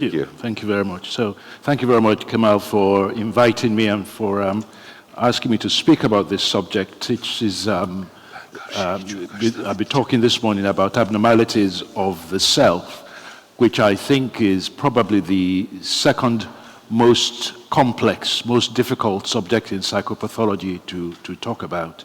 Thank you. Thank you very much. So thank you very much, Kamal, for inviting me and for asking me to speak about this subject, which is, I'll be talking this morning about abnormalities of the self, which I think is probably the second most complex, most difficult subject in psychopathology to talk about.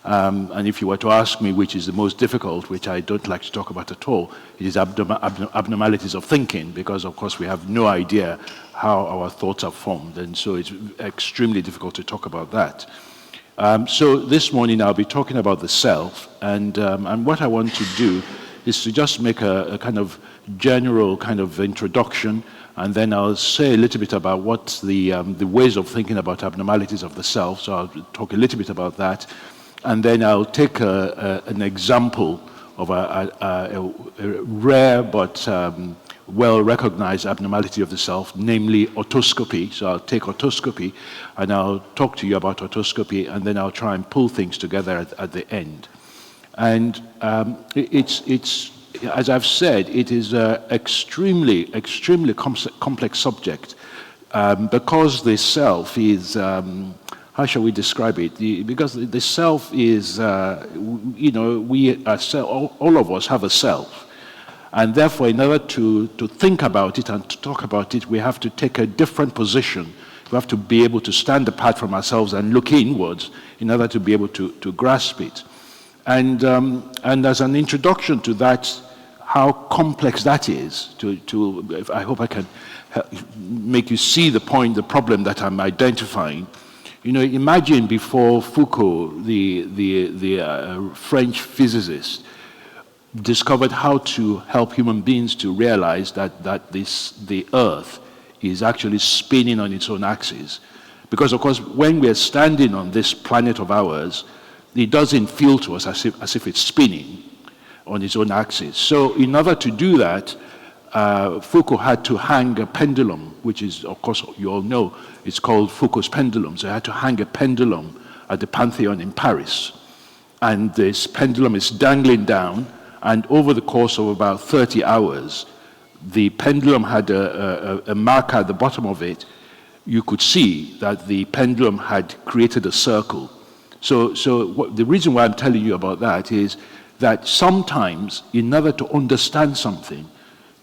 And if you were to ask me which is the most difficult, which I don't like to talk about at all, it is abnormalities of thinking, because of course we have no idea how our thoughts are formed, and so it's extremely difficult to talk about that. So this morning I'll be talking about the self, and what I want to do is to just make a kind of general kind of introduction, and then I'll say a little bit about what the ways of thinking about abnormalities of the self. So I'll talk a little bit about that. And then I'll take an example of a rare but well-recognized abnormality of the self, namely autoscopy. So I'll take autoscopy, and I'll talk to you about autoscopy, and then I'll try and pull things together at the end. And it's as I've said, it is an extremely complex subject, because the self is... how shall we describe it? Because the self is, we are all of us have a self. And therefore, in order to think about it and to talk about it, we have to take a different position. We have to be able to stand apart from ourselves and look inwards in order to be able to grasp it. And as an introduction to that, how complex that is, I hope I can make you see the point, the problem that I'm identifying. You know, imagine before Foucault, the French physicist, discovered how to help human beings to realize that the Earth is actually spinning on its own axis. Because, of course, when we're standing on this planet of ours, it doesn't feel to us as if it's spinning on its own axis. So in order to do that, Foucault had to hang a pendulum, which is, of course, you all know, it's called Foucault's pendulum. So he had to hang a pendulum at the Pantheon in Paris. And this pendulum is dangling down, and over the course of about 30 hours, the pendulum had a marker at the bottom of it. You could see that the pendulum had created a circle. So the reason why I'm telling you about that is that sometimes, in order to understand something,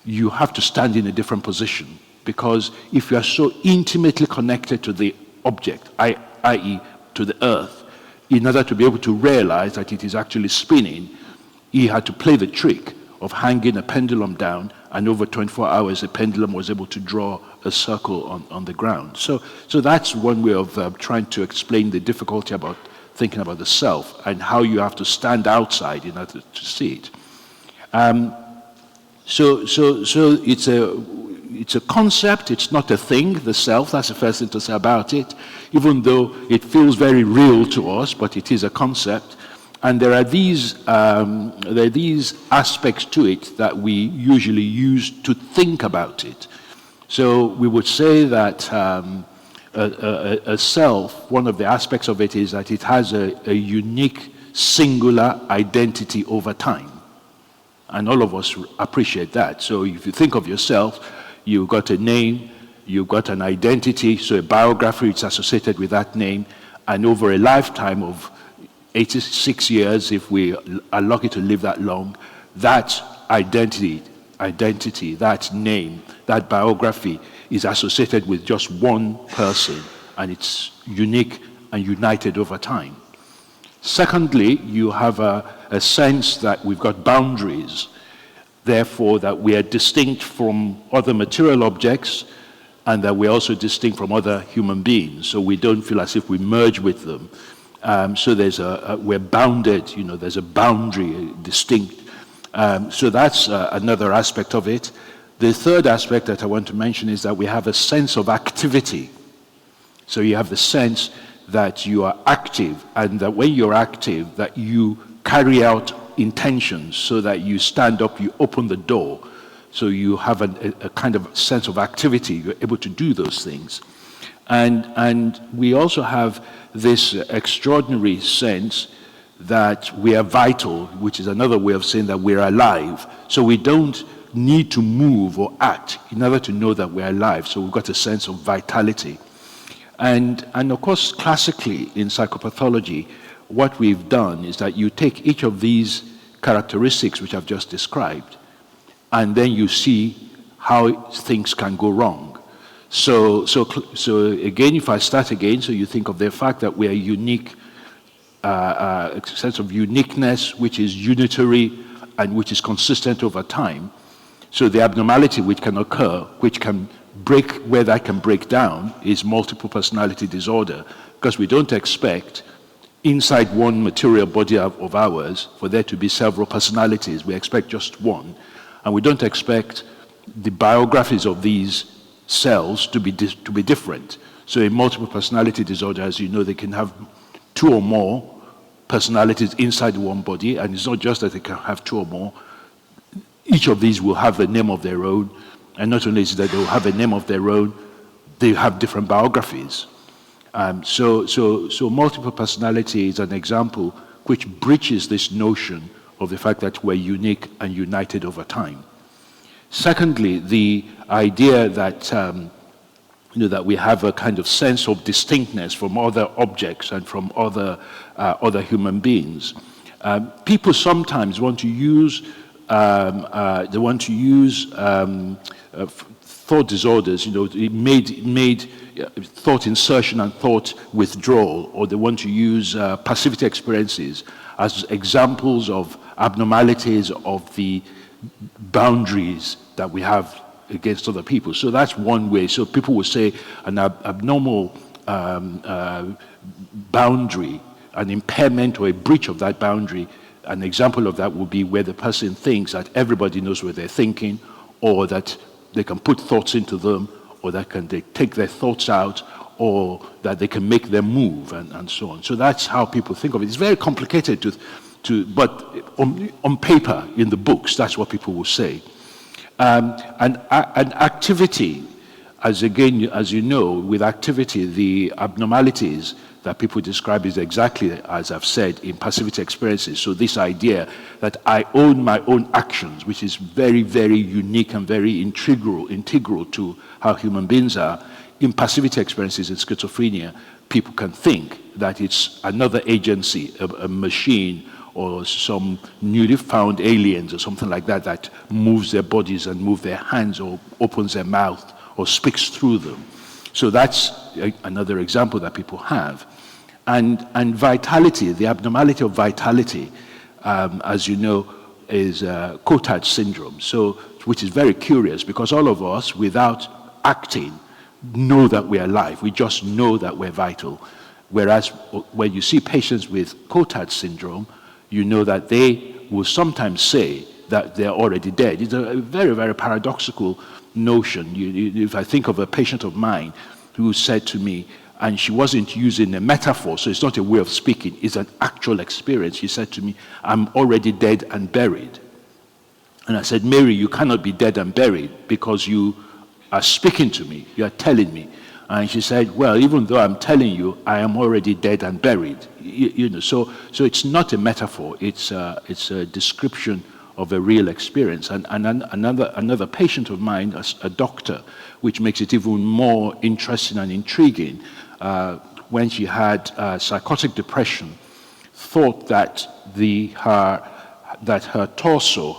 you have to stand in a different position, because if you are so intimately connected to the object, i.e. to the Earth, in order to be able to realize that it is actually spinning, he had to play the trick of hanging a pendulum down, and over 24 hours the pendulum was able to draw a circle on the ground. So that's one way of trying to explain the difficulty about thinking about the self and how you have to stand outside in order to see it. So it's a concept, it's not a thing, the self. That's the first thing to say about it, even though it feels very real to us, but it is a concept. And there are these aspects to it that we usually use to think about it. So we would say that a self, one of the aspects of it is that it has a unique, singular identity over time. And all of us appreciate that. So if you think of yourself, you've got a name, you've got an identity, so a biography is associated with that name, and over a lifetime of 86 years, if we are lucky to live that long, that identity, that name, that biography is associated with just one person, and it's unique and united over time. Secondly, you have a sense that we've got boundaries, therefore that we are distinct from other material objects, and that we're also distinct from other human beings, so we don't feel as if we merge with them. So we're bounded, there's a boundary, distinct. So that's another aspect of it. The third aspect that I want to mention is that we have a sense of activity. So you have the sense that you are active, and that when you're active, that you carry out intentions, so that you stand up, you open the door. So you have a kind of sense of activity, you're able to do those things. And we also have this extraordinary sense that we are vital, which is another way of saying that we're alive. So we don't need to move or act in order to know that we're alive. So we've got a sense of vitality. And of course, classically in psychopathology, what we've done is that you take each of these characteristics which I've just described, and then you see how things can go wrong. So again, if I start again, so you think of the fact that we are unique, a sense of uniqueness which is unitary and which is consistent over time. So the abnormality which can occur, which can break, where that can break down, is multiple personality disorder, because we don't expect inside one material body of ours for there to be several personalities. We expect just one. And we don't expect the biographies of these cells to be different. So in multiple personality disorder, as you know, they can have two or more personalities inside one body, and it's not just that they can have two or more. Each of these will have a name of their own, and not only is it that they will have a name of their own, they have different biographies. So multiple personality is an example which breaches this notion of the fact that we're unique and united over time. Secondly, the idea that that we have a kind of sense of distinctness from other objects and from other human beings. People sometimes want to use thought disorders, made thought insertion and thought withdrawal, or they want to use passivity experiences as examples of abnormalities of the boundaries that we have against other people. So that's one way. So people will say an abnormal boundary, an impairment or a breach of that boundary. An example of that would be where the person thinks that everybody knows what they're thinking, or that they can put thoughts into them, or that they take their thoughts out, or that they can make them move, and so on. So that's how people think of it. It's very complicated but on paper, in the books, that's what people will say. And activity, as you know, with activity, the abnormalities that people describe is exactly as I've said in passivity experiences. So this idea that I own my own actions, which is very, very unique and very integral to how human beings are. In passivity experiences in schizophrenia, people can think that it's another agency, a machine, or some newly found aliens or something like that, that moves their bodies and moves their hands or opens their mouth or speaks through them. So that's another example that people have. And vitality, the abnormality of vitality, as you know, is Cotard syndrome, which is very curious, because all of us, without acting, know that we're alive. We just know that we're vital. Whereas when you see patients with Cotard syndrome, you know that they will sometimes say that they're already dead. It's a very, very paradoxical notion. If I think of a patient of mine who said to me, and she wasn't using a metaphor, so it's not a way of speaking, it's an actual experience. She said to me, I'm already dead and buried. And I said, Mary, you cannot be dead and buried because you are speaking to me, you are telling me. And she said, well, even though I'm telling you, I am already dead and buried. So it's not a metaphor, it's a description of a real experience. And another patient of mine, a doctor, which makes it even more interesting and intriguing, when she had psychotic depression, thought that her torso,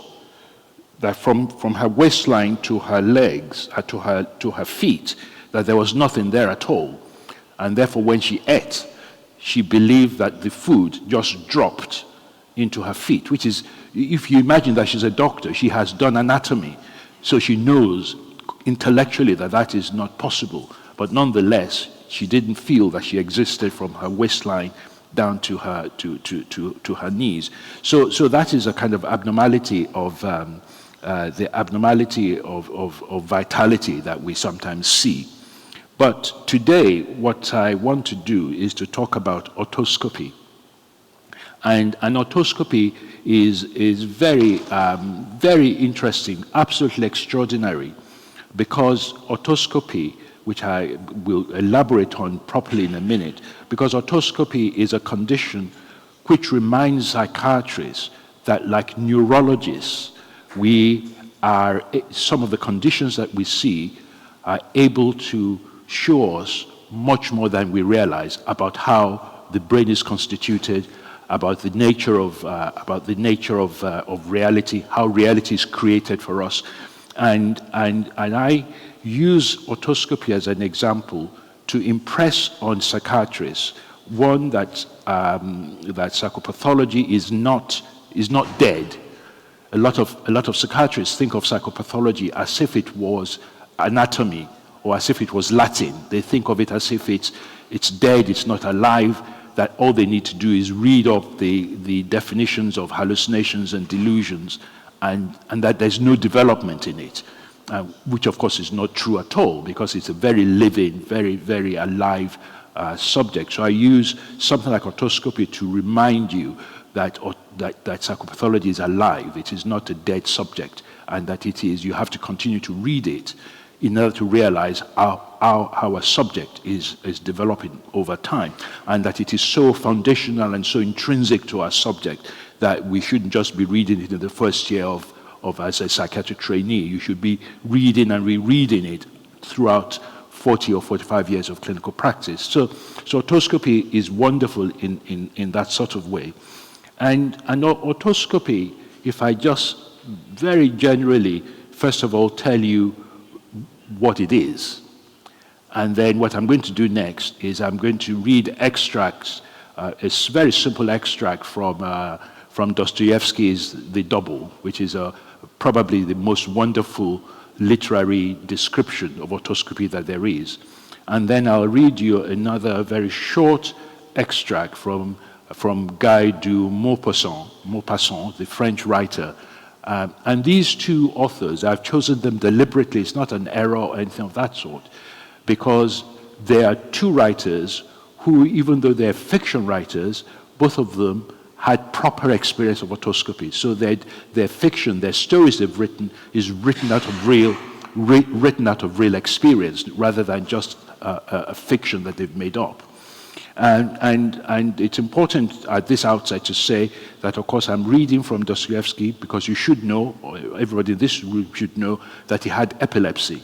that from her waistline to her legs, to her feet, that there was nothing there at all. And therefore, when she ate, she believed that the food just dropped into her feet, which is, if you imagine that she's a doctor, she has done anatomy, so she knows intellectually that that is not possible. But nonetheless, she didn't feel that she existed from her waistline down to her her knees. So that is a kind of abnormality of the abnormality of vitality that we sometimes see. But today, what I want to do is to talk about otoscopy. And an otoscopy is very, very interesting, absolutely extraordinary, because otoscopy, which I will elaborate on properly in a minute, because otoscopy is a condition which reminds psychiatrists that, like neurologists, we some of the conditions that we see are able to show us much more than we realize about how the brain is constituted, about the nature of reality, how reality is created for us, and I use otoscopy as an example to impress on psychiatrists one that psychopathology is not dead. A lot of psychiatrists think of psychopathology as if it was anatomy or as if it was Latin. They think of it as if it's dead, it's not alive, that all they need to do is read up the definitions of hallucinations and delusions, and that there's no development in it, which of course is not true at all, because it's a very living, very, very alive subject. So I use something like otoscopy to remind you that psychopathology is alive. It is not a dead subject, and that you have to continue to read it in order to realize how a subject is developing over time, and that it is so foundational and so intrinsic to our subject that we shouldn't just be reading it in the first year of as a psychiatric trainee. You should be reading and rereading it throughout 40 or 45 years of clinical practice. So otoscopy is wonderful in that sort of way. And otoscopy, if I just very generally, first of all, tell you what it is, and then what I'm going to do next is I'm going to read extracts, a very simple extract from Dostoevsky's The Double, which is probably the most wonderful literary description of otoscopy that there is. And then I'll read you another very short extract from Guy de Maupassant, the French writer. And these two authors, I've chosen them deliberately, it's not an error or anything of that sort, because they are two writers who, even though they're fiction writers, both of them had proper experience of otoscopy. So their fiction, their stories they've written, is written out of real experience, rather than just a fiction that they've made up. And it's important at this outset to say that, of course, I'm reading from Dostoevsky because you should know, or everybody in this room should know, that he had epilepsy.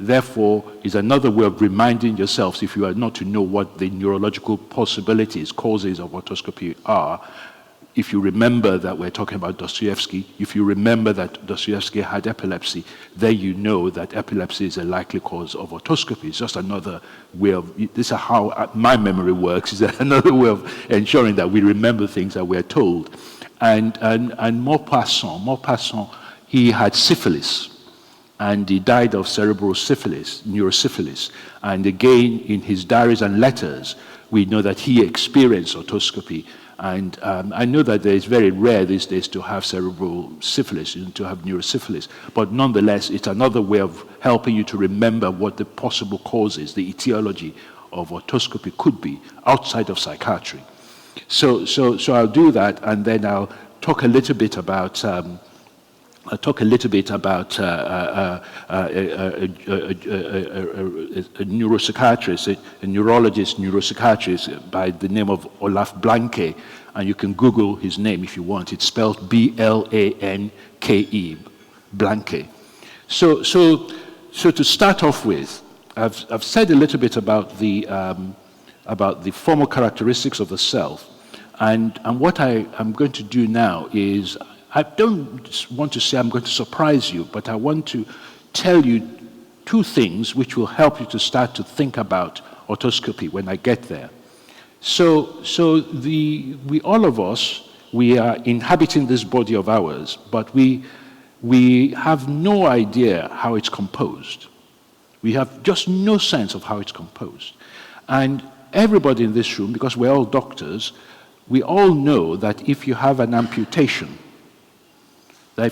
Therefore, is another way of reminding yourselves, if you are not to know what the neurological possibilities, causes of otoscopy are, if you remember that we're talking about Dostoevsky, if you remember that Dostoevsky had epilepsy, then you know that epilepsy is a likely cause of otoscopy. It's just another way of, this is how my memory works, is another way of ensuring that we remember things that we're told. And Maupassant, he had syphilis, and he died of cerebral syphilis, neurosyphilis. And again, in his diaries and letters, we know that he experienced otoscopy. And I know that it's very rare these days to have cerebral syphilis, to have neurosyphilis, but nonetheless, it's another way of helping you to remember what the possible causes, the etiology of otoscopy could be outside of psychiatry. So I'll do that, and then I'll talk a little bit about a neuropsychiatrist, a neurologist, neuropsychiatrist by the name of Olaf Blanke, and you can Google his name if you want. It's spelled B-L-A-N-K-E, Blanke. So to start off with, I've said a little bit about the formal characteristics of the self, and what I'm going to do now is, I don't want to say I'm going to surprise you, but I want to tell you two things which will help you to start to think about otoscopy when I get there. So we all of us, we are inhabiting this body of ours, but we have no idea how it's composed. We have just no sense of how it's composed. And everybody in this room, because we're all doctors, we all know that if you have an amputation, you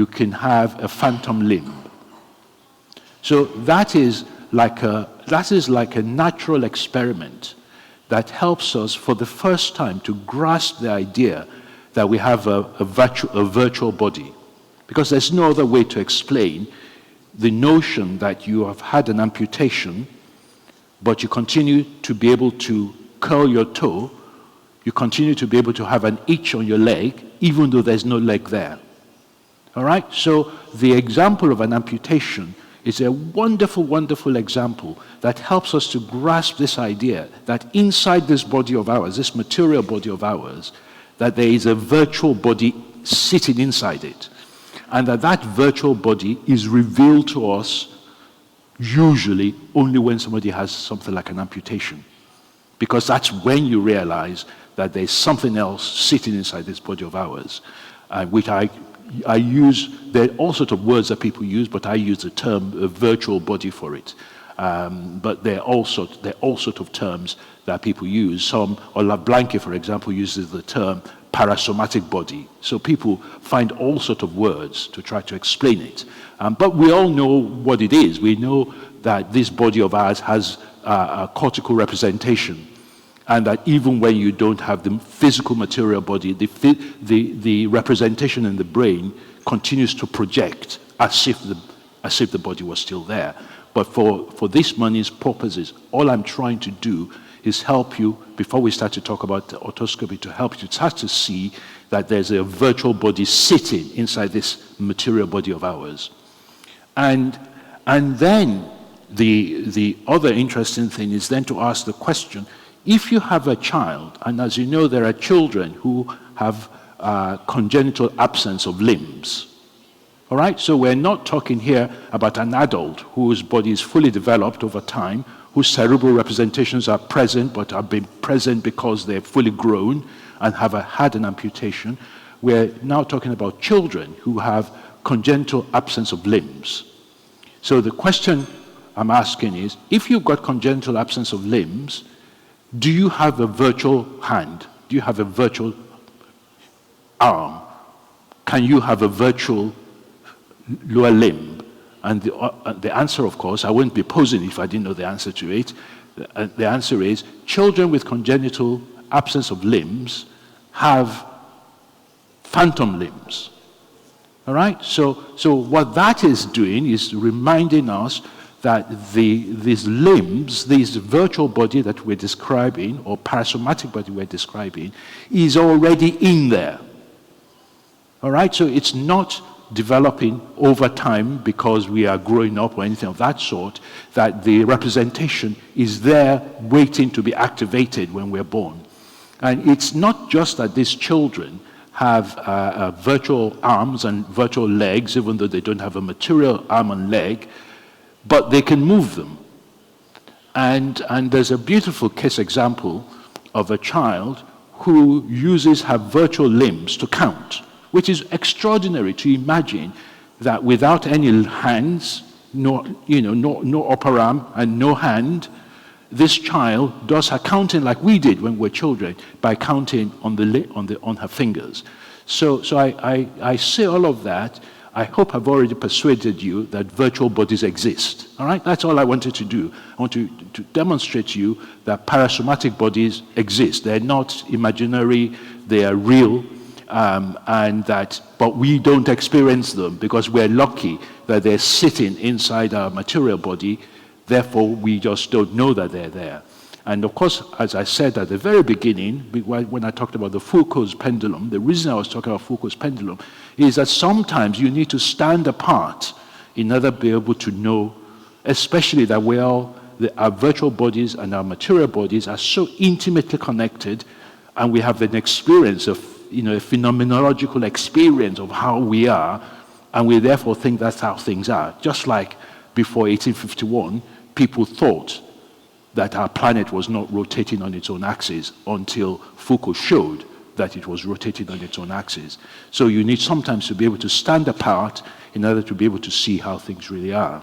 can have a phantom limb. So that is like a natural experiment that helps us for the first time to grasp the idea that we have a virtual body. Because there's no other way to explain the notion that you have had an amputation, but you continue to be able to curl your toe, you continue to be able to have an itch on your leg, even though there's no leg there. All right? So the example of an amputation is a wonderful, wonderful example that helps us to grasp this idea that inside this body of ours, this material body of ours, that there is a virtual body sitting inside it. And that virtual body is revealed to us usually only when somebody has something like an amputation. Because that's when you realize that there's something else sitting inside this body of ours, which I use, there are all sorts of words that people use, but I use the term a virtual body for it. But there are all sorts of terms that people use. Some, Ola Blanke, for example, uses the term parasomatic body. So people find all sorts of words to try to explain it. But we all know what it is. We know that this body of ours has a cortical representation, and that even when you don't have the physical material body, the representation in the brain continues to project as if the body was still there. But for this money's purposes, all I'm trying to do is help you, before we start to talk about autoscopy, to help you start to see that there's a virtual body sitting inside this material body of ours. And then the other interesting thing is then to ask the question, if you have a child, and as you know, there are children who have congenital absence of limbs. All right, so we're not talking here about an adult whose body is fully developed over time, whose cerebral representations are present, but have been present because they're fully grown and have had an amputation. We're now talking about children who have congenital absence of limbs. So the question I'm asking is, if you've got congenital absence of limbs, do you have a virtual hand? Do you have a virtual arm? Can you have a virtual lower limb? And the answer, of course, I wouldn't be posing if I didn't know the answer to it. The answer is, children with congenital absence of limbs have phantom limbs. All right? So what that is doing is reminding us that these limbs, this virtual body that we're describing, or parasomatic body we're describing, is already in there. All right? So it's not developing over time because we are growing up or anything of that sort, that the representation is there waiting to be activated when we're born. And it's not just that these children have virtual arms and virtual legs, even though they don't have a material arm and leg, but they can move them. And there's a beautiful case example of a child who uses her virtual limbs to count, which is extraordinary to imagine that without any hands, no upper arm and no hand, this child does her counting like we did when we were children, by counting on her fingers. So I say all of that. I hope I've already persuaded you that virtual bodies exist. All right, that's all I wanted to do. I want to demonstrate to you that parasomatic bodies exist. They're not imaginary; they are real. But we don't experience them because we're lucky that they're sitting inside our material body. Therefore, we just don't know that they're there. And of course, as I said at the very beginning, when I talked about the Foucault's pendulum, the reason I was talking about Foucault's pendulum is that sometimes you need to stand apart in order to be able to know, especially that our virtual bodies and our material bodies are so intimately connected, and we have an experience of a phenomenological experience of how we are, and we therefore think that's how things are. Just like before 1851, people thought that our planet was not rotating on its own axis until Foucault showed that it was rotating on its own axis. So you need sometimes to be able to stand apart in order to be able to see how things really are.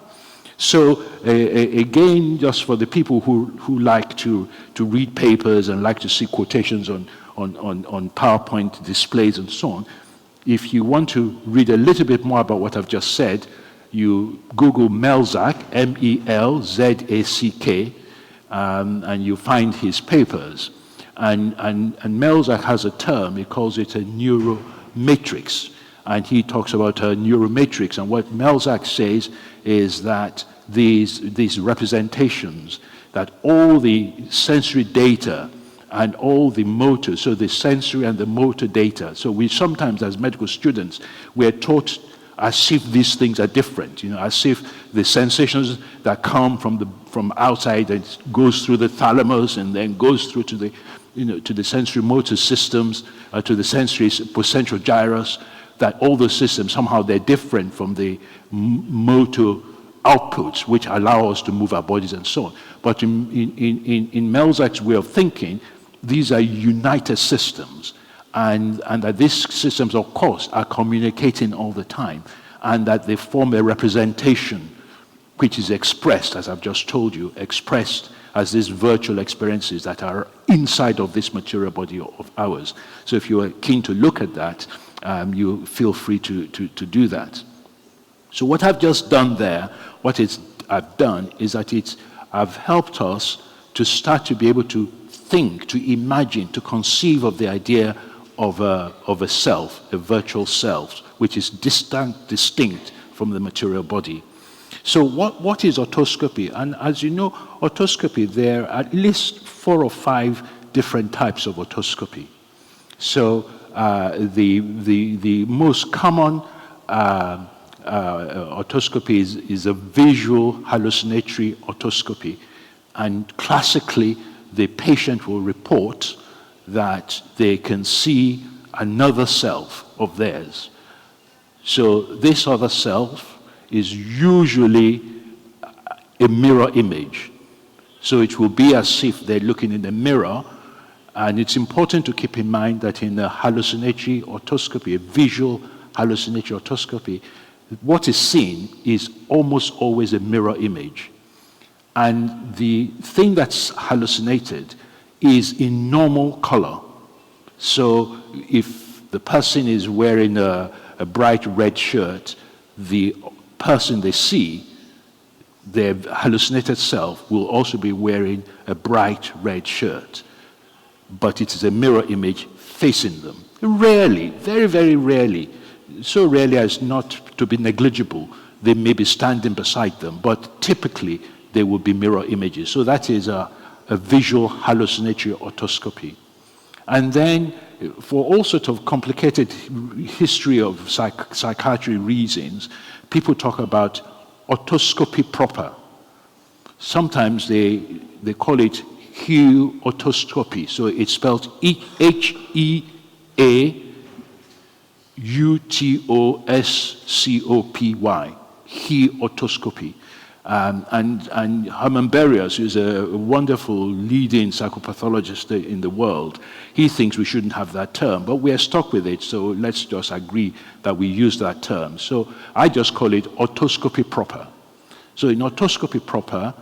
So again, just for the people who like to read papers and like to see quotations on PowerPoint displays and so on, if you want to read a little bit more about what I've just said, you Google Melzack, M-E-L-Z-A-C-K, and you find his papers. And Melzack has a term, he calls it a neuromatrix. And he talks about a neuromatrix. And what Melzack says is that these representations, that all the sensory data and all the motor, so the sensory and the motor data. So we sometimes, as medical students, we're taught as if these things are different, as if the sensations that come from outside, that goes through the thalamus and then goes through to the, to the sensory motor systems, to the sensory postcentral gyrus, that all those systems, somehow they're different from the motor outputs, which allow us to move our bodies and so on. But in Melzack's way of thinking, these are united systems, and that these systems, of course, are communicating all the time, and that they form a representation which is expressed, as I've just told you, expressed as these virtual experiences that are inside of this material body of ours. So if you are keen to look at that, you feel free to do that. So what I've just done there, I've done is that I've helped us to start to be able to think, to imagine, to conceive of the idea of a self, a virtual self, which is distinct from the material body. So what is otoscopy? And as you know, otoscopy, there are at least 4 or 5 different types of otoscopy. So the most common otoscopy is a visual hallucinatory otoscopy. And classically, the patient will report that they can see another self of theirs. So this other self is usually a mirror image. So it will be as if they're looking in a mirror, and it's important to keep in mind that in a hallucinatory otoscopy, a visual hallucinatory otoscopy, what is seen is almost always a mirror image. And the thing that's hallucinated is in normal color. So if the person is wearing a bright red shirt, the person they see, their hallucinated self, will also be wearing a bright red shirt. But it is a mirror image facing them. Rarely, very, very rarely, so rarely as not to be negligible, they may be standing beside them, but typically they will be mirror images. So that is a visual hallucinatory otoscopy. And then, for all sorts of complicated history of psychiatry reasons, people talk about otoscopy proper. Sometimes they call it Hue otoscopy. So it's spelled Heautoscopy. Heautoscopy. And Herman Berrios, who's a wonderful leading psychopathologist in the world, he thinks we shouldn't have that term, but we are stuck with it, so let's just agree that we use that term. So I just call it otoscopy proper. So in otoscopy proper,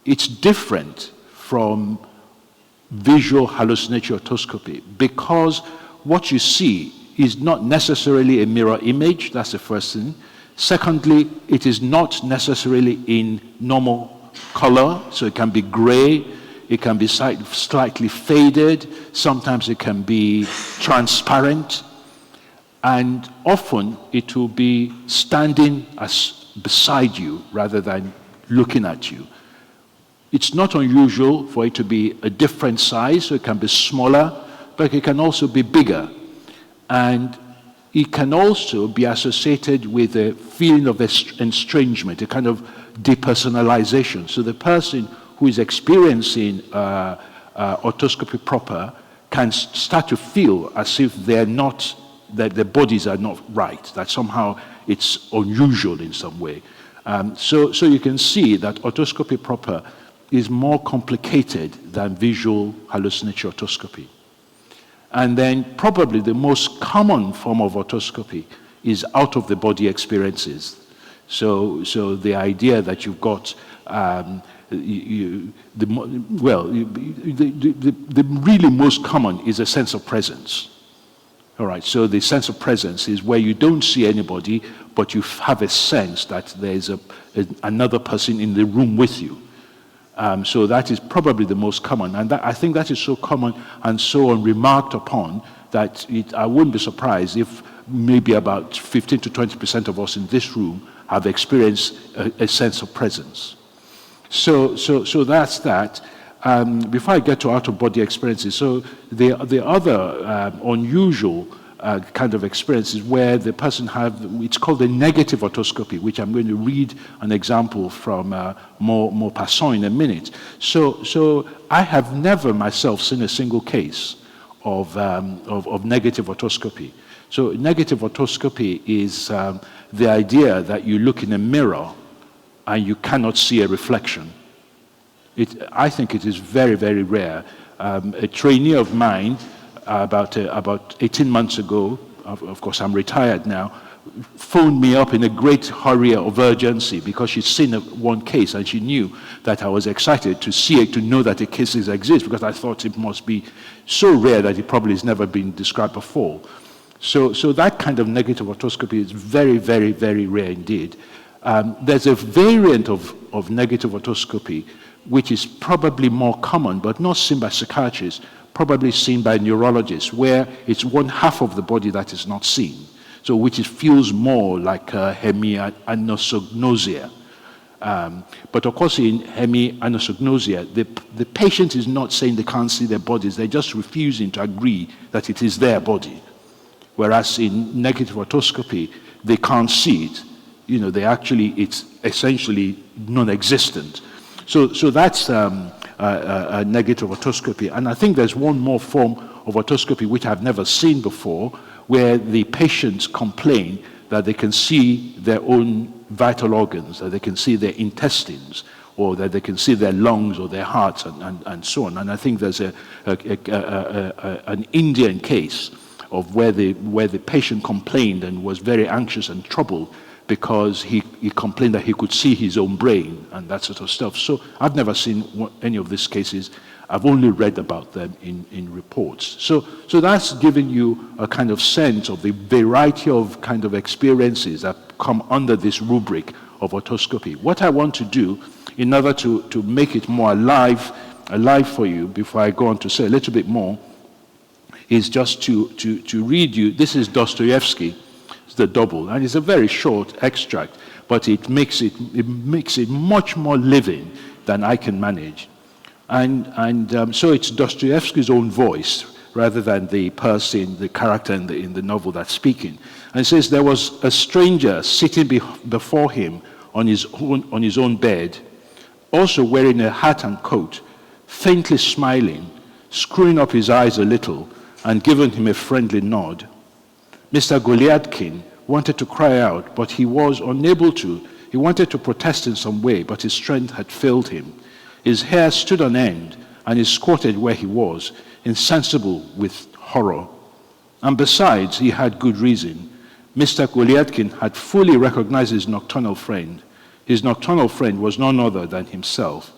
it's different from visual hallucinatory otoscopy because what you see is not necessarily a mirror image, that's the first thing. Secondly, it is not necessarily in normal color, so it can be gray, it can be slightly faded, sometimes it can be transparent, and often it will be standing beside you rather than looking at you. It's not unusual for it to be a different size, so it can be smaller, but it can also be bigger. And it can also be associated with a feeling of estrangement, a kind of depersonalization. So the person who is experiencing otoscopy proper can start to feel as if they're not, that their bodies are not right, that somehow it's unusual in some way. So you can see that otoscopy proper is more complicated than visual hallucinatory otoscopy. And then probably the most common form of otoscopy is out-of-the-body experiences. So the idea that you've got, the really most common is a sense of presence. All right, so the sense of presence is where you don't see anybody, but you have a sense that there's another person in the room with you. So that is probably the most common. And I think that is so common and so unremarked upon that I wouldn't be surprised if maybe about 15 to 20% of us in this room have experienced a sense of presence. So that's that. Before I get to out-of-body experiences, so the other unusual kind of experiences where the person it's called a negative otoscopy, which I'm going to read an example from Maupassant in a minute. So I have never myself seen a single case of negative otoscopy. So negative otoscopy is the idea that you look in a mirror and you cannot see a reflection. I think it is very, very rare. A trainee of mine, about 18 months ago, of course I'm retired now, phoned me up in a great hurry of urgency because she'd seen one case and she knew that I was excited to see it, to know that the cases exist, because I thought it must be so rare that it probably has never been described before. So that kind of negative otoscopy is very, very, very rare indeed. There's a variant of negative otoscopy which is probably more common, but not seen by psychiatrists, probably seen by neurologists, where it's one half of the body that is not seen. So which feels more like hemianosognosia. But of course in hemianosognosia, the patient is not saying they can't see their bodies, they're just refusing to agree that it is their body. Whereas in negative otoscopy, they can't see it. It's essentially non-existent. So that's a negative otoscopy. And I think there's one more form of otoscopy which I've never seen before, where the patients complain that they can see their own vital organs, that they can see their intestines, or that they can see their lungs or their hearts, and so on. And I think there's an Indian case of where the patient complained and was very anxious and troubled because he complained that he could see his own brain and that sort of stuff. So I've never seen any of these cases. I've only read about them in reports. So that's giving you a kind of sense of the variety of kind of experiences that come under this rubric of otoscopy. What I want to do, in order to make it more alive for you, before I go on to say a little bit more, is just to read you. This is Dostoevsky, The Double, and it's a very short extract, but it makes it much more living than I can manage. So it's Dostoevsky's own voice rather than the person, the character in the novel that's speaking. And it says, there was a stranger sitting before him on his own bed, also wearing a hat and coat, faintly smiling, screwing up his eyes a little, and giving him a friendly nod. Mr. Goliadkin wanted to cry out, but he was unable to. He wanted to protest in some way, but his strength had failed him. His hair stood on end, and he squatted where he was, insensible with horror. And besides, he had good reason. Mr. Goliadkin had fully recognized his nocturnal friend. His nocturnal friend was none other than himself.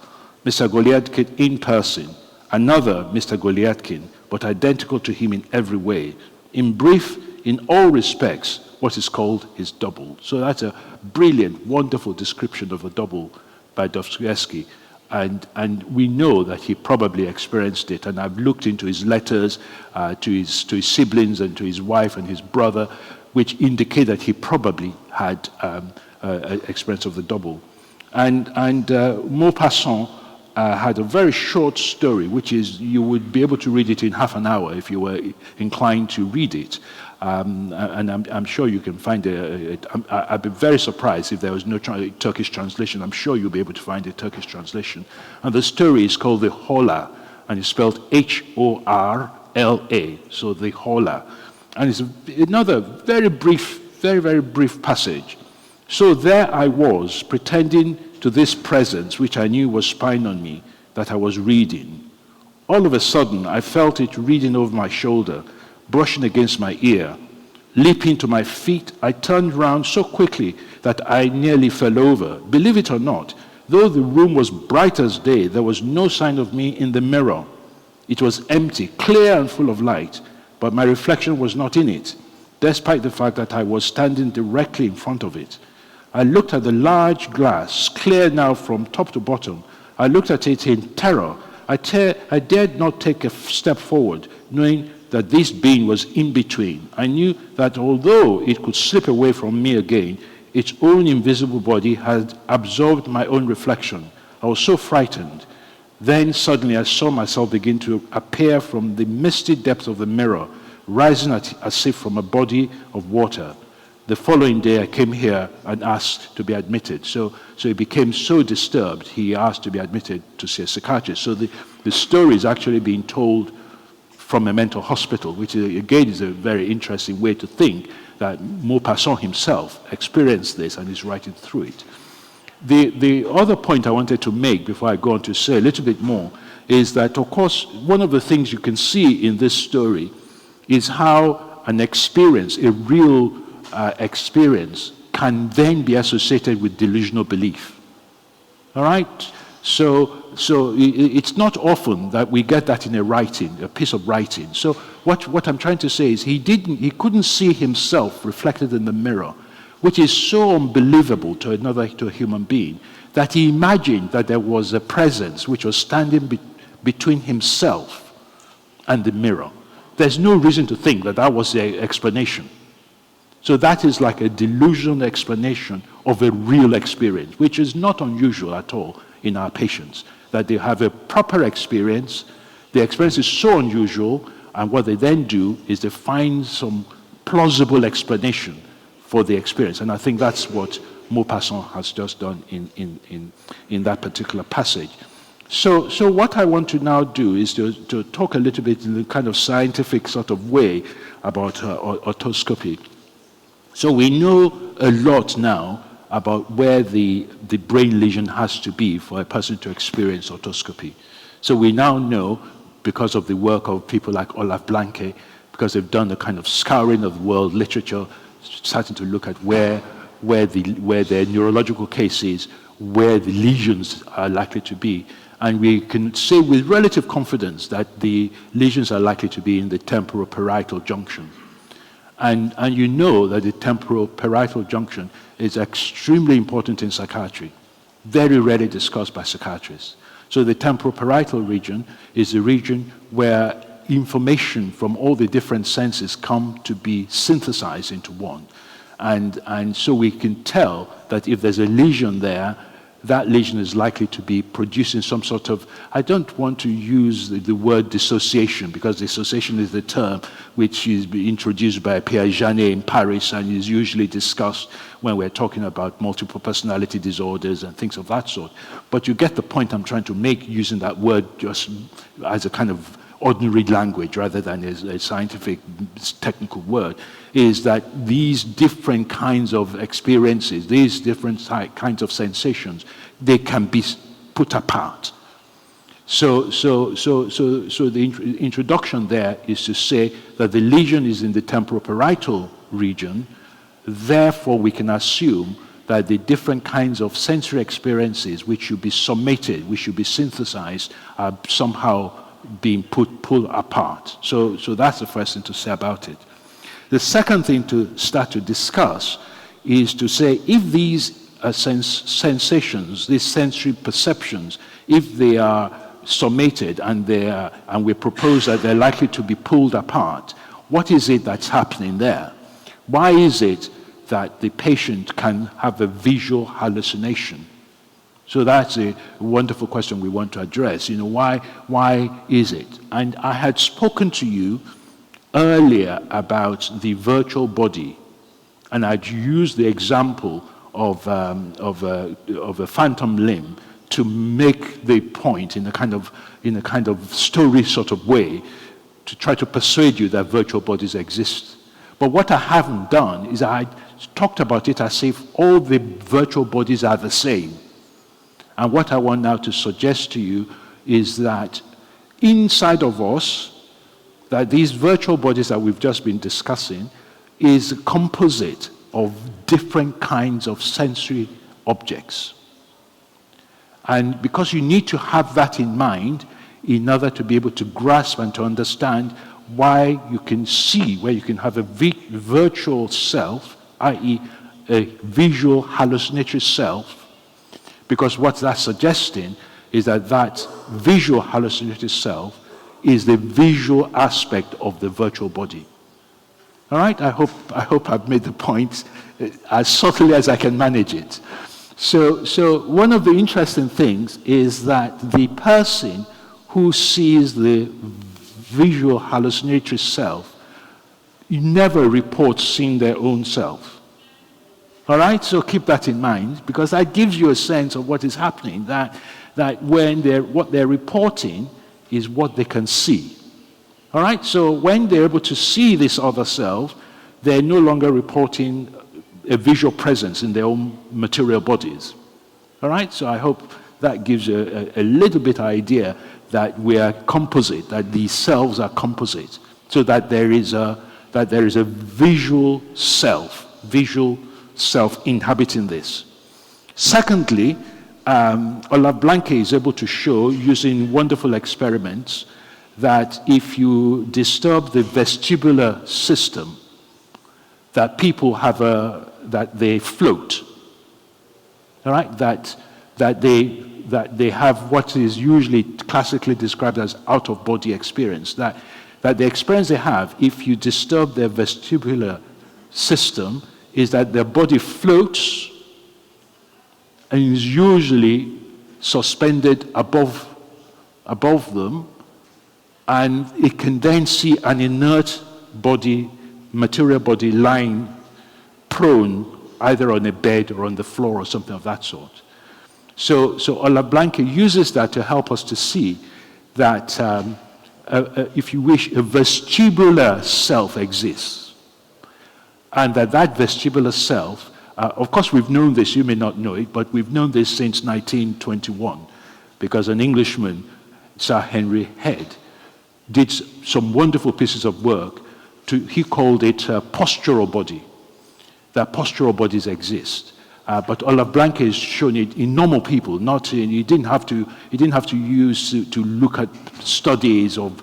Mr. Goliadkin in person, another Mr. Goliadkin, but identical to him in every way. In brief, in all respects, what is called his double. So that's a brilliant, wonderful description of a double by Dostoevsky. And we know that he probably experienced it. And I've looked into his letters to his siblings and to his wife and his brother, which indicate that he probably had an experience of the double. And Maupassant had a very short story, which is, you would be able to read it in half an hour if you were inclined to read it. And I'm sure you can find it. I'd be very surprised if there was no Turkish translation. I'm sure you'll be able to find a Turkish translation. And the story is called The Hola, and it's spelled H-O-R-L-A, so The Hola. And it's another very brief, very, very brief passage. So there I was, pretending to this presence, which I knew was spying on me, that I was reading. All of a sudden, I felt it reading over my shoulder, brushing against my ear. Leaping to my feet, I turned round so quickly that I nearly fell over. Believe it or not, though the room was bright as day, there was no sign of me in the mirror. It was empty, clear and full of light, but my reflection was not in it, despite the fact that I was standing directly in front of it. I looked at the large glass, clear now from top to bottom. I looked at it in terror. I dared not take a step forward, knowing that this being was in between. I knew that although it could slip away from me again, its own invisible body had absorbed my own reflection. I was so frightened. Then suddenly I saw myself begin to appear from the misty depths of the mirror, rising as if from a body of water. The following day, I came here and asked to be admitted. So he became so disturbed, he asked to be admitted to see a psychiatrist. So the story is actually being told from a mental hospital, which again is a very interesting way to think that Maupassant himself experienced this and is writing through it. The other point I wanted to make before I go on to say a little bit more is that, of course, one of the things you can see in this story is how an experience, a real experience, can then be associated with delusional belief. All right? So it's not often that we get that in a piece of writing. So what I'm trying to say is he couldn't see himself reflected in the mirror, which is so unbelievable to a human being, that he imagined that there was a presence which was standing between himself and the mirror. There's no reason to think that that was the explanation. So that is like a delusional explanation of a real experience, which is not unusual at all in our patients, that they have a proper experience. The experience is so unusual, and what they then do is they find some plausible explanation for the experience. And I think that's what Maupassant has just done in that particular passage. So what I want to now do is to talk a little bit in a kind of scientific sort of way about otoscopy. So we know a lot now about where the brain lesion has to be for a person to experience otoscopy. So we now know, because of the work of people like Olaf Blanke, because they've done a kind of scouring of world literature, starting to look at where their neurological cases, where the lesions are likely to be. And we can say with relative confidence that the lesions are likely to be in the temporoparietal junction. And you know that the temporoparietal junction is extremely important in psychiatry, very rarely discussed by psychiatrists. So the temporoparietal region is the region where information from all the different senses come to be synthesized into one. And so we can tell that if there's a lesion there, that lesion is likely to be producing some sort of, I don't want to use the word dissociation, because dissociation is the term which is introduced by Pierre Janet in Paris and is usually discussed when we're talking about multiple personality disorders and things of that sort. But you get the point I'm trying to make using that word just as a kind of ordinary language rather than as a scientific technical word, is that these different kinds of experiences, these different kinds of sensations, they can be put apart. So the introduction there is to say that the lesion is in the temporoparietal region, therefore we can assume that the different kinds of sensory experiences which should be summated, which should be synthesized, are somehow being pulled apart. So that's the first thing to say about it. The second thing to start to discuss is to say if these sensations, these sensory perceptions, if they are summated and we propose that they're likely to be pulled apart, what is it that's happening there? Why is it that the patient can have a visual hallucination? So that's a wonderful question we want to address. Why is it? And I had spoken to you earlier about the virtual body, and I'd used the example of a phantom limb to make the point in a kind of story sort of way to try to persuade you that virtual bodies exist. But what I haven't done is I talked about it as if all the virtual bodies are the same. And what I want now to suggest to you is that inside of us, that these virtual bodies that we've just been discussing is a composite of different kinds of sensory objects. And because you need to have that in mind in order to be able to grasp and to understand why you can see, where you can have a virtual self, i.e. a visual hallucinatory self, because what that's suggesting is that visual hallucinatory self is the visual aspect of the virtual body. All right? I hope I've made the point as subtly as I can manage it. So one of the interesting things is that the person who sees the visual hallucinatory self never report seeing their own self. All right, so keep that in mind, because that gives you a sense of what is happening, that when what they're reporting is what they can see. All right, so when they're able to see this other self, they're no longer reporting a visual presence in their own material bodies. All right, so I hope that gives you a little bit idea that we are composite, that these selves are composite, so that there is a visual self inhabiting this. Secondly, Olaf is able to show, using wonderful experiments, that if you disturb the vestibular system, that people have that they float. All right, that they have what is usually classically described as out-of-body experience. That the experience they have, if you disturb their vestibular system, is that their body floats and is usually suspended above them, and it can then see an inert body, material body, lying prone either on a bed or on the floor or something of that sort. So Olaf uses that to help us to see that, if you wish, a vestibular self exists. And that vestibular self, of course we've known this, you may not know it, but we've known this since 1921, because an Englishman, Sir Henry Head, did some wonderful pieces of work. He called it postural body, that postural bodies exist. But Olaf has shown it in normal people. He didn't have to use to look at studies of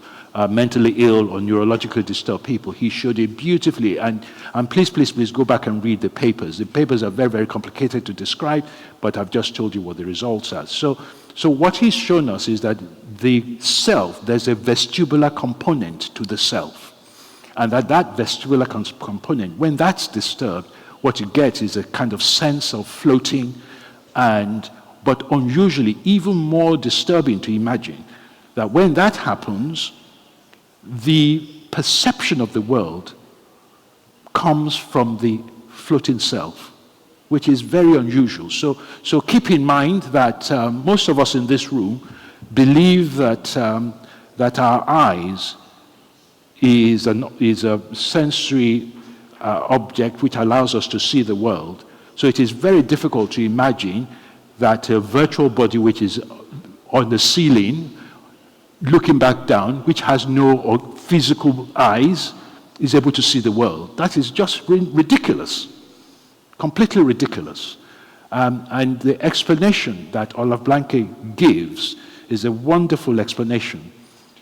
mentally ill or neurologically disturbed people. He showed it beautifully. And please go back and read the papers. The papers are very, very complicated to describe, but I've just told you what the results are. So what he's shown us is that the self, there's a vestibular component to the self. And that vestibular component, when that's disturbed, what you get is a kind of sense of floating, but unusually, even more disturbing to imagine, that when that happens, the perception of the world comes from the floating self, which is very unusual. So keep in mind that most of us in this room believe that our eyes is a sensory object which allows us to see the world. So it is very difficult to imagine that a virtual body which is on the ceiling, looking back down, which has no physical eyes, is able to see the world. That is just ridiculous, completely ridiculous. And the explanation that Olaf gives is a wonderful explanation.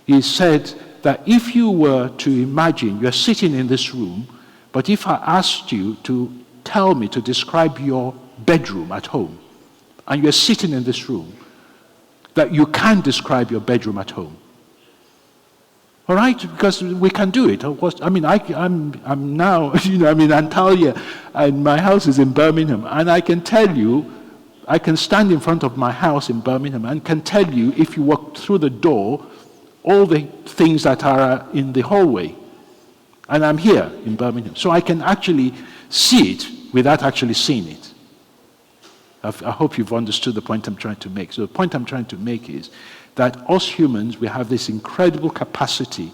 He said that if you were to imagine you're sitting in this room, but if I asked you to tell me, to describe your bedroom at home, and you're sitting in this room, that you can describe your bedroom at home. All right? Because we can do it. I'm now, I'm in Antalya, and my house is in Birmingham, and I can tell you, I can stand in front of my house in Birmingham and can tell you, if you walk through the door, all the things that are in the hallway. And I'm here in Birmingham. So I can actually see it without actually seeing it. I hope you've understood the point I'm trying to make. So the point I'm trying to make is that us humans, we have this incredible capacity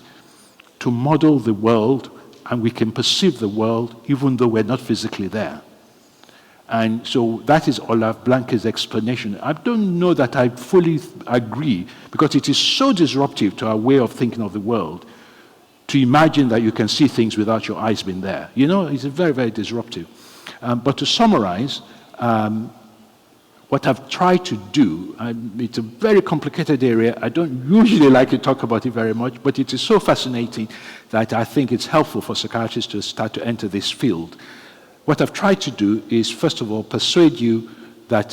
to model the world, and we can perceive the world even though we're not physically there. And so that is Olaf Blanke's explanation. I don't know that I fully agree, because it is so disruptive to our way of thinking of the world to imagine that you can see things without your eyes being there. It's very, very disruptive. But to summarize, what I've tried to do, it's a very complicated area. I don't usually like to talk about it very much, but it is so fascinating that I think it's helpful for psychiatrists to start to enter this field. What I've tried to do is, first of all, persuade you that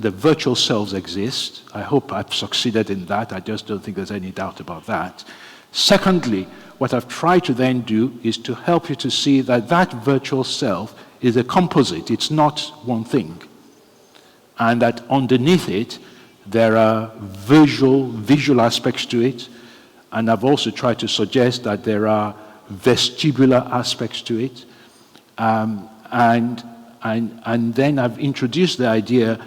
the virtual selves exist. I hope I've succeeded in that. I just don't think there's any doubt about that. Secondly, what I've tried to then do is to help you to see that that virtual self is a composite. It's not one thing. And that underneath it, there are visual aspects to it. And I've also tried to suggest that there are vestibular aspects to it. And then I've introduced the idea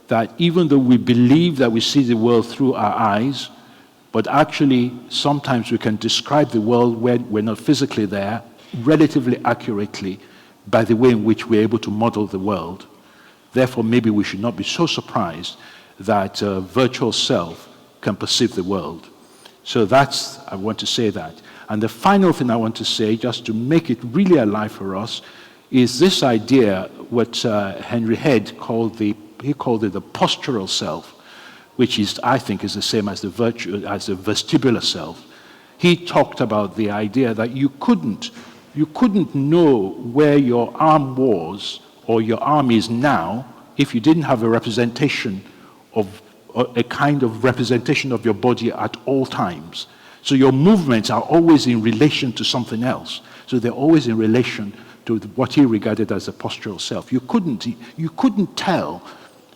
that even though we believe that we see the world through our eyes, but actually sometimes we can describe the world when we're not physically there relatively accurately by the way in which we're able to model the world. Therefore, maybe we should not be so surprised that a virtual self can perceive the world. So I want to say that. And the final thing I want to say, just to make it really alive for us, is this idea, what Henry Head called it the postural self, which I think is the same as the vestibular self. He talked about the idea that you couldn't know where your arm was or your arm is now if you didn't have a representation of a kind of representation of your body at all times. So your movements are always in relation to something else. So they're always in relation to what he regarded as a postural self. You couldn't tell,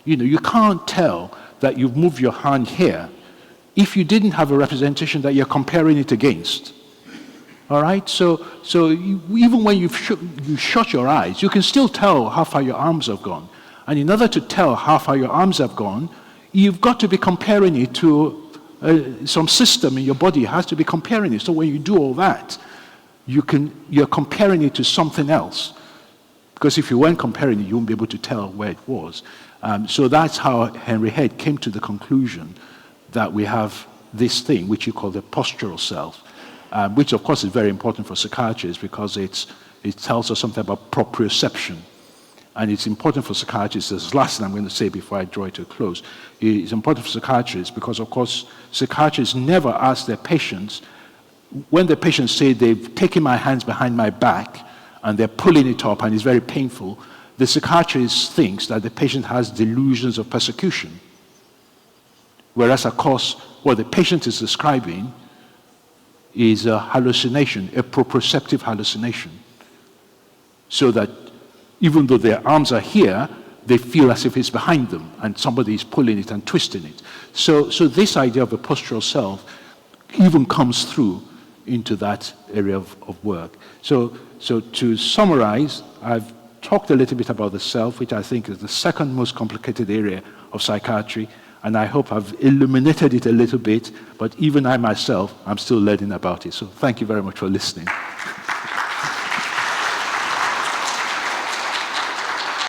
you can't tell that you've moved your hand here if you didn't have a representation that you're comparing it against. All right? So even when you shut your eyes, you can still tell how far your arms have gone. And in order to tell how far your arms have gone, you've got to be comparing it to some system in your body has to be comparing it. So when you do all that, you're comparing it to something else. Because if you weren't comparing it, you wouldn't be able to tell where it was. So that's how Henry Head came to the conclusion that we have this thing, which you call the postural self, which of course is very important for psychiatrists because it tells us something about proprioception. And it's important for psychiatrists, this is the last thing I'm going to say before I draw it to a close. It's important for psychiatrists because, of course, psychiatrists never ask their patients, when the patients say they've taken my hands behind my back and they're pulling it up and it's very painful, the psychiatrist thinks that the patient has delusions of persecution. Whereas, of course, what the patient is describing is a hallucination, a proprioceptive hallucination. So that even though their arms are here, they feel as if it's behind them and somebody is pulling it and twisting it. So this idea of a postural self even comes through into that area of work. So to summarize, I've talked a little bit about the self, which I think is the second most complicated area of psychiatry, and I hope I've illuminated it a little bit, but even I myself, I'm still learning about it. So thank you very much for listening.